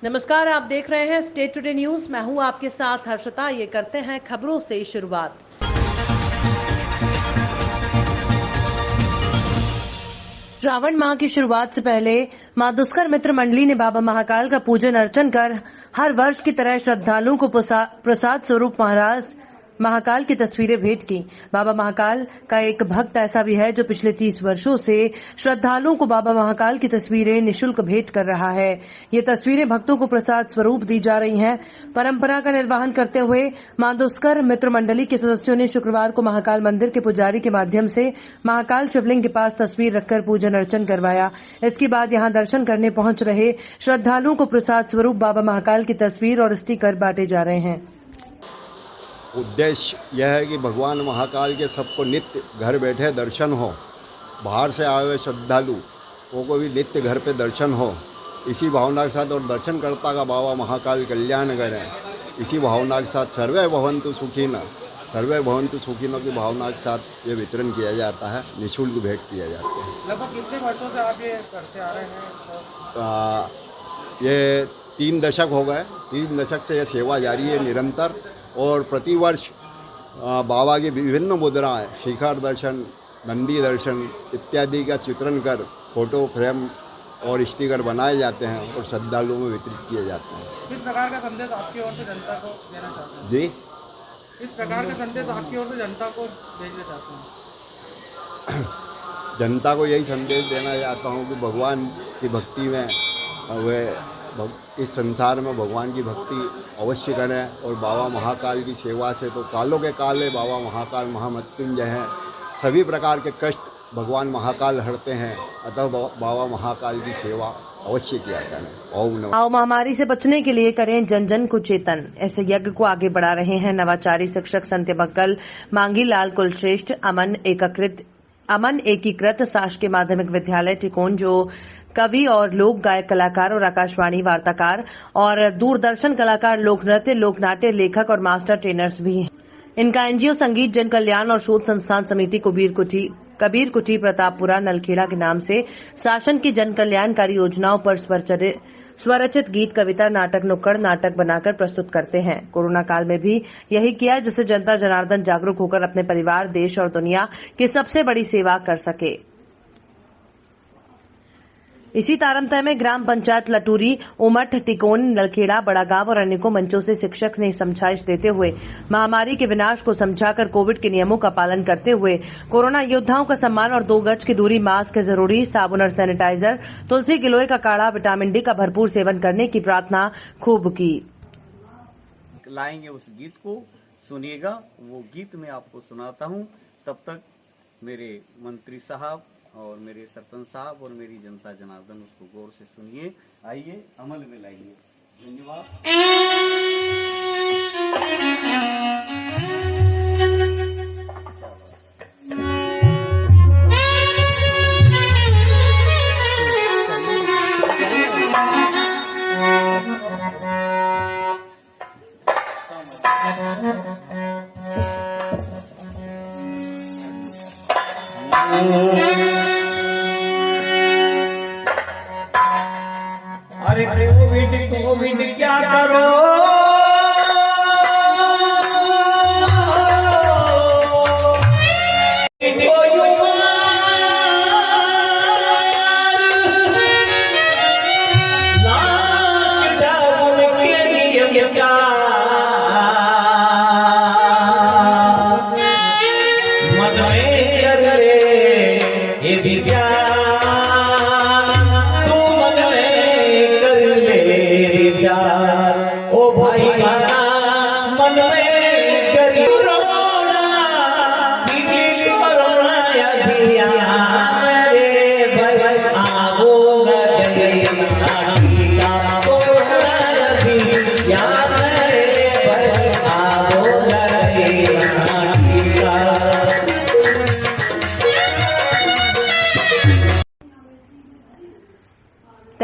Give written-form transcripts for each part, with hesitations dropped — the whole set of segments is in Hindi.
नमस्कार, आप देख रहे हैं स्टेट टुडे न्यूज। मैं हूं आपके साथ हर्षिता। ये करते हैं खबरों से शुरुआत। श्रावण माह की शुरुआत से पहले मां दुष्कर मित्र मंडली ने बाबा महाकाल का पूजन अर्चन कर हर वर्ष की तरह श्रद्धालुओं को प्रसाद स्वरूप महाकाल की तस्वीरें भेंट की। बाबा महाकाल का एक भक्त ऐसा भी है जो पिछले 30 वर्षों से श्रद्धालुओं को बाबा महाकाल की तस्वीरें निःशुल्क भेंट कर रहा है। ये तस्वीरें भक्तों को प्रसाद स्वरूप दी जा रही हैं। परंपरा का निर्वहन करते हुए मां दुष्कर मित्र मंडली के सदस्यों ने शुक्रवार को महाकाल मंदिर के पुजारी के माध्यम से महाकाल शिवलिंग के पास तस्वीर रखकर पूजन अर्चन करवाया। इसके बाद यहां दर्शन करने पहुंच रहे श्रद्धालुओं को प्रसाद स्वरूप बाबा महाकाल की तस्वीर और स्टिकर बांटे जा रहे हैं। उद्देश्य यह है कि भगवान महाकाल के सबको नित्य घर बैठे दर्शन हो, बाहर से आए हुए श्रद्धालु को भी नित्य घर पे दर्शन हो, इसी भावना के साथ और दर्शनकर्ता का बाबा महाकाल कल्याण करें, इसी भावना के साथ सर्वे भवन्तु सुखिनो की भावना के साथ ये वितरण किया जाता है, निःशुल्क भेंट किया जाता है। लगभग कितने वर्षों से आप ये करते आ रहे हैं? ये 3 दशक हो गए। 3 दशक से यह सेवा जारी है निरंतर, और प्रतिवर्ष बाबा की विभिन्न मुद्राएं, शिखर दर्शन, नंदी दर्शन इत्यादि का चित्रण कर फोटो फ्रेम और स्टिकर बनाए जाते हैं और श्रद्धालुओं में वितरित किए जाते हैं। किस प्रकार का संदेश आपकी ओर से जनता को देना चाहते हैं? जी, किस प्रकार का संदेश आपकी ओर से जनता को भेजना चाहते हैं? जनता को यही संदेश देना चाहता हूँ कि भगवान की भक्ति में इस संसार में भगवान की भक्ति अवश्य करें, और बाबा महाकाल की सेवा से तो कालों के काले बाबा महाकाल महामृत्युंजय हैं। सभी प्रकार के कष्ट भगवान महाकाल हरते हैं, अतः बाबा महाकाल की सेवा अवश्य किया करें। ओम नमः। आओ महामारी से बचने के लिए करें जन जन को चेतन, ऐसे यज्ञ को आगे बढ़ा रहे हैं नवाचारी शिक्षक संत बक्कल मांगी लाल कुलश्रेष्ठ अमन एकीकृत शासकीय माध्यमिक विद्यालय टिकोन, जो कवि और लोक गायक कलाकार और आकाशवाणी वार्ताकार और दूरदर्शन कलाकार, लोक नृत्य, लोक नाट्य लेखक और मास्टर ट्रेनर्स भी हैं। इनका एनजीओ संगीत जन कल्याण और शोध संस्थान समिति कबीर कुटी प्रतापपुरा नलखेड़ा के नाम से शासन की जन कल्याणकारी योजनाओं पर स्वरचित गीत, कविता, नाटक, नुक्कड़ नाटक बनाकर प्रस्तुत करते हैं। कोरोना काल में भी यही किया, जिससे जनता जनार्दन जागरूक होकर अपने परिवार, देश और दुनिया की सबसे बड़ी सेवा कर सके। इसी तारतम्य में ग्राम पंचायत लटूरी, उमठ, टिकोन, नलखेड़ा, बड़ागांव और अनेकों मंचों से शिक्षक ने समझाइश देते हुए महामारी के विनाश को समझाकर कोविड के नियमों का पालन करते हुए कोरोना योद्धाओं का सम्मान और 2 गज की दूरी, मास्क जरूरी, साबुन और सैनिटाइजर, तुलसी गिलोय का काढ़ा, विटामिन डी का भरपूर सेवन करने की प्रार्थना खूब की। लाएंगे उस गीत को, सुनिएगा। वो गीत मैं आपको सुनाता हूँ। तब तक मेरे मंत्री साहब और मेरे सरपंच साहब और मेरी जनता जनार्दन उसको गौर से सुनिए, आइए अमल में लाइए। धन्यवाद। अरे कोविड क्या करो, लॉकडाउन के नियम क्या मन में कर ले ये विज्ञान, तू मन में कर ले विचार। ओ भाई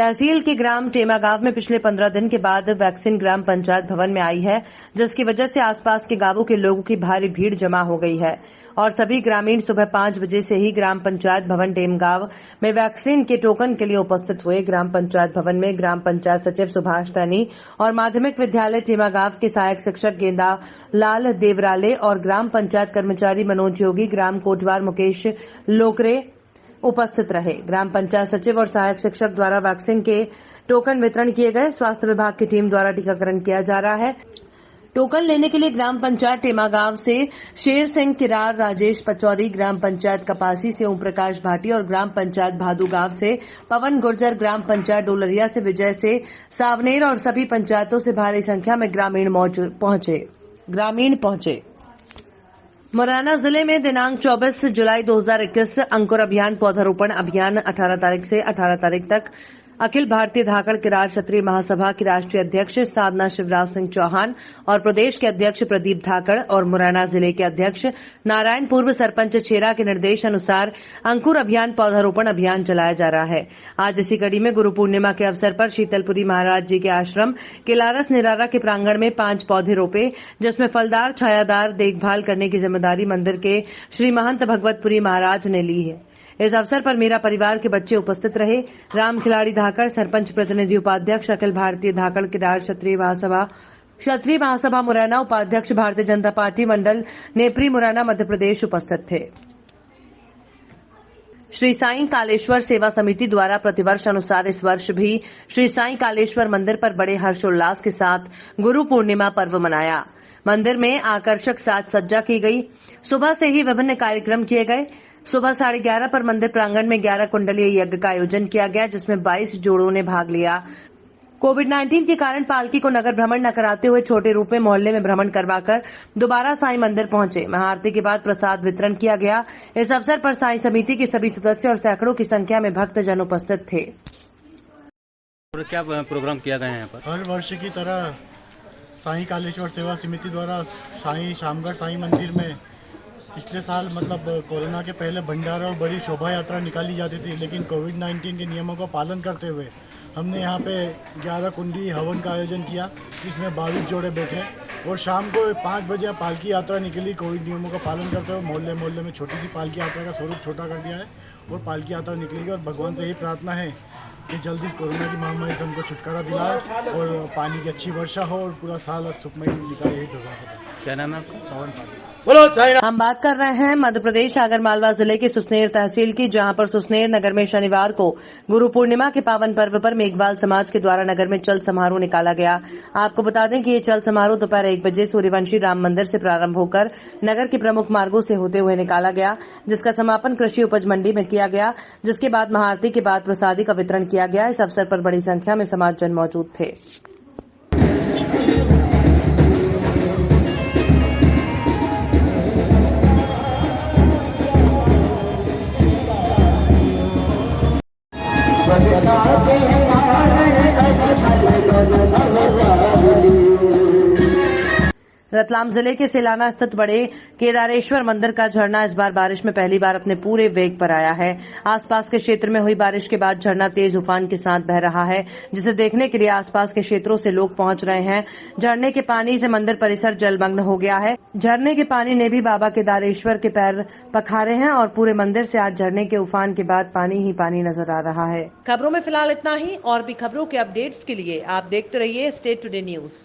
तहसील के ग्राम टेमा गांव में पिछले 15 दिन के बाद वैक्सीन ग्राम पंचायत भवन में आई है, जिसकी वजह से आसपास के गांवों के लोगों की भारी भीड़ जमा हो गई है और सभी ग्रामीण सुबह 5 बजे से ही ग्राम पंचायत भवन टेम गांव में वैक्सीन के टोकन के लिए उपस्थित हुए। ग्राम पंचायत भवन में ग्राम पंचायत सचिव सुभाष तैनी और माध्यमिक विद्यालय टेमा गांव के सहायक शिक्षक गेंदा लाल देवराले और ग्राम पंचायत कर्मचारी मनोज योगी, ग्राम कोटवार मुकेश लोकरे उपस्थित रहे। ग्राम पंचायत सचिव और सहायक शिक्षक द्वारा वैक्सीन के टोकन वितरण किए गए। स्वास्थ्य विभाग की टीम द्वारा टीकाकरण किया जा रहा है। टोकन लेने के लिए ग्राम पंचायत टेमा गांव से शेर सिंह किरार, राजेश पचौरी, ग्राम पंचायत कपासी से ओम प्रकाश भाटी और ग्राम पंचायत भादू गांव से पवन गुर्जर, ग्राम पंचायत डोलरिया से विजय से सावनेर और सभी पंचायतों से भारी संख्या में ग्रामीण पहुंचे। मुरैना जिले में दिनांक 24 जुलाई 2021 अंकुर अभियान पौधारोपण अभियान 18 तारीख से 18 तारीख तक अखिल भारतीय धाकड़ किरार क्षत्रिय महासभा की राष्ट्रीय अध्यक्ष साधना शिवराज सिंह चौहान और प्रदेश के अध्यक्ष प्रदीप धाकड़ और मुरैना जिले के अध्यक्ष नारायण पूर्व सरपंच छेरा के निर्देश अनुसार अंकुर अभियान पौधारोपण अभियान चलाया जा रहा है। आज इसी कड़ी में गुरु पूर्णिमा के अवसर पर शीतलपुरी महाराज जी के आश्रम किलारस निरारा के प्रांगण में 5 पौधे रोपे, जिसमें फलदार छायादार देखभाल करने की जिम्मेदारी मंदिर के श्री महंत भगवतपुरी महाराज ने ली है। इस अवसर पर मेरा परिवार के बच्चे उपस्थित रहे। राम खिलाड़ी धाकड़, सरपंच प्रतिनिधि उपाध्यक्ष अखिल भारतीय धाकड़ किरार क्षत्रिय महासभा मुरैना, उपाध्यक्ष भारतीय जनता पार्टी मंडल नेपरी मुरैना मध्य प्रदेश उपस्थित थे। श्री साईं कालेश्वर सेवा समिति द्वारा प्रतिवर्ष अनुसार इस वर्ष भी श्री साईं कालेश्वर मंदिर पर बड़े हर्षोल्लास के साथ गुरु पूर्णिमा पर्व मनाया। मंदिर में आकर्षक साज सज्जा की गई। सुबह से ही विभिन्न कार्यक्रम किए गए। सुबह 11:30 पर मंदिर प्रांगण में 11 कुंडलीय यज्ञ का आयोजन किया गया, जिसमें 22 जोड़ों ने भाग लिया। कोविड-19 के कारण पालकी को नगर भ्रमण न कराते हुए छोटे रूप में मोहल्ले में भ्रमण करवाकर दोबारा साईं मंदिर पहुंचे। महाआरती के बाद प्रसाद वितरण किया गया। इस अवसर पर साईं समिति के सभी सदस्य और सैकड़ों की संख्या में भक्तजन उपस्थित थे। क्या प्रोग्राम किया गया है यहाँ पर? हर वर्ष की तरह साईं कालेश्वर सेवा समिति द्वारा साईं शामगढ़ साईं मंदिर में पिछले साल मतलब कोरोना के पहले भंडारा और बड़ी शोभा यात्रा निकाली जाती थी, लेकिन कोविड-19 के नियमों का पालन करते हुए हमने यहाँ पे 11 कुंडी हवन का आयोजन किया, जिसमें 22 जोड़े बैठे और शाम को 5 बजे पालकी यात्रा निकली। कोविड नियमों का पालन करते हुए मोहल्ले में छोटी सी पालकी यात्रा का स्वरूप छोटा कर दिया है और पालकी यात्रा निकलेगी। और भगवान से यही प्रार्थना है कि जल्दी कोरोना की महामारी से हमको छुटकारा दिलाए और पानी की अच्छी वर्षा हो और पूरा साल सुखमय निकाले। यही भगवान। क्या नाम है आपका? पवन पाटिल। हम बात कर रहे हैं मध्य प्रदेश आगरमालवा जिले के सुसनेर तहसील की, जहां पर सुसनेर नगर में शनिवार को गुरु पूर्णिमा के पावन पर्व पर मेघवाल समाज के द्वारा नगर में चल समारोह निकाला गया। आपको बता दें कि ये चल समारोह दोपहर 1 बजे सूर्यवंशी राम मंदिर से प्रारंभ होकर नगर के प्रमुख मार्गों से होते हुए निकाला गया, जिसका समापन कृषि उपज मंडी में किया गया, जिसके बाद महाआरती के बाद प्रसादी का वितरण किया गया। इस अवसर पर बड़ी संख्या में समाजजन मौजूद थे। रतलाम जिले के सिलाना स्थित बड़े केदारेश्वर मंदिर का झरना इस बार बारिश में पहली बार अपने पूरे वेग पर आया है। आसपास के क्षेत्र में हुई बारिश के बाद झरना तेज उफान के साथ बह रहा है, जिसे देखने के लिए आसपास के क्षेत्रों से लोग पहुंच रहे हैं। झरने के पानी से मंदिर परिसर जलमग्न हो गया है। झरने के पानी ने भी बाबा केदारेश्वर के पैर पखारे हैं और पूरे मंदिर से आज झरने के उफान के बाद पानी ही पानी नजर आ रहा है। खबरों में फिलहाल इतना ही। और भी खबरों के अपडेट्स के लिए आप देखते रहिए स्टेट टुडे न्यूज।